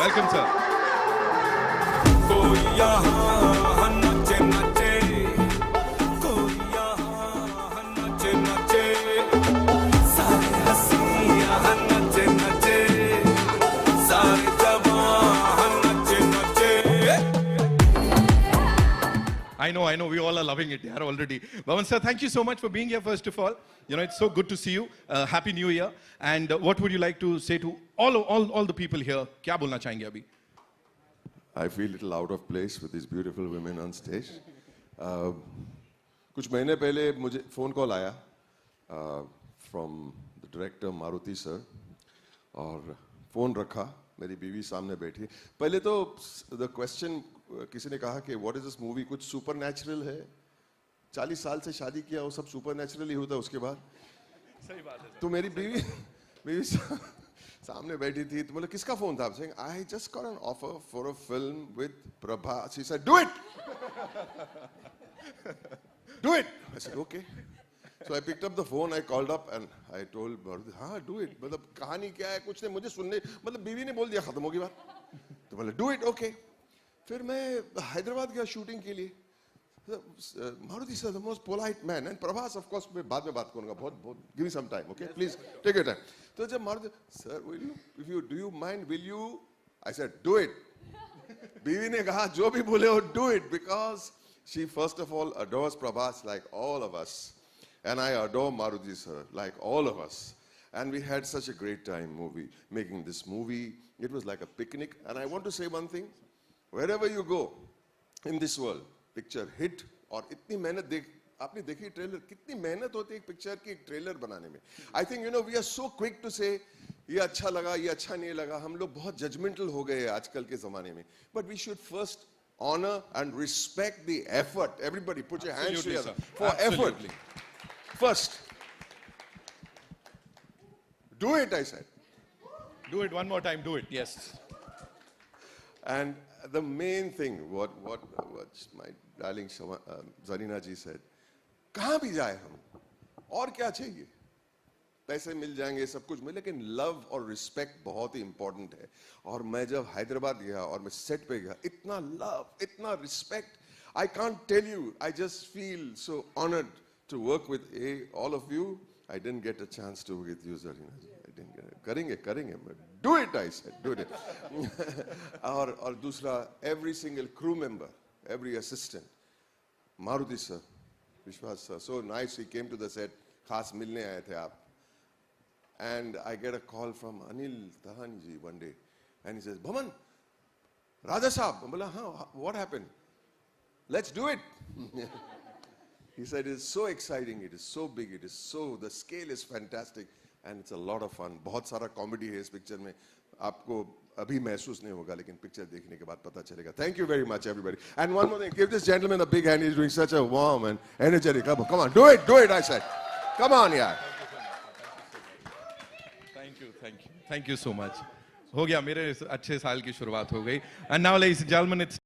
Welcome, sir. I know, we all are loving it here already. Bhavan sir, thank you so much for being here, first of all. You know, it's so good to see you. Happy New Year. And what would you like to say to all the people here? Kya bolna chahenge abhi? I feel a little out of place with these beautiful women on stage. कुछ महीने पहले मुझे phone call आया from the director Maruti sir और phone रखा, मेरी बीवी सामने बैठी. पहले तो the question किसी ने कहा कि what is this movie, कुछ supernatural है. 40 साल से शादी किया, वो सब supernatural ही होता उसके बाद. सही बात है. तो मेरी बीवी सामने बैठी थी, तो बोले किसका फोन था? saying I just got an offer for a film with Prabha. She said do it. Do it. I said okay. So I picked up the phone, I called up and I told Maruti, हाँ do it. मतलब कहानी क्या है कुछ नहीं, मुझे सुनने, मतलब बीवी ने बोल दिया खत्म होगी बात. तो बोले do it, okay. फिर मैं हैदराबाद गया शूटिंग के लिए. Maruti sir, the most polite man, and Prabhas of course मैं बाद में बात करूँगा, बहुत give me some time, okay, please take your time. तो जब Maruti sir, do you mind, will you? I said do it. बीवी ने कहा जो भी बोले हो do it, because she first of all adores Prabhas like all of us, and I adore Maruti sir like all of us, and we had such a great time making this movie. It was like a picnic, and I want to say one thing, wherever you go in this world, picture hit और इतनी मेहनत आपने देखी trailer, कितनी मेहनत होती है एक पिक्चर की एक ट्रेलर बनाने में. I think you know we are so quick to say ये अच्छा लगा, ये अच्छा नहीं लगा. हम लोग बहुत जजमेंटल हो गए आजकल के जमाने में. But we should first honor and respect the effort. Everybody put your hands together for effort. First. Do it, I said. Do it one more time, do it, yes. And the main thing, what my darling Zarina ji said, कहाँ भी जाए हम, और क्या चाहिए? पैसे मिल जाएंगे, सब कुछ मिले, लेकिन लव और रिस्पेक्ट बहुत ही इंपॉर्टेंट है. और मैं जब हैदराबाद गया और मैं सेट पे गया, इतना लव, इतना respect, I can't tell you, I just feel so honored to work with all of you. I didn't get a chance to work with you, Zarina ji. I didn't get it. करेंगे. Do it, I said, do it. और दूसरा, every single crew member, every assistant, Maruti sir, Vishwas sir, so nice. He came to the set. खास मिलने आए थे आप. And I get a call from Anil Tahani ji one day, and he says, Bhavan, Raja Saab. I'm like, huh, what happened? Let's do it. He said, it's so exciting, it is so big, the scale is fantastic, and it's a lot of fun. बहुत सारा comedy है इस picture में. आपको अभी महसूस नहीं होगा, लेकिन picture देखने के बाद पता चलेगा. Thank you very much, everybody. And one more thing, give this gentleman a big hand. He's doing such a warm and energetic. Come on, do it, I said. Come on, yeah. Thank you so much. हो गया, मेरे अच्छे साल की शुरुआत हो गई. And now ladies and gentlemen, it's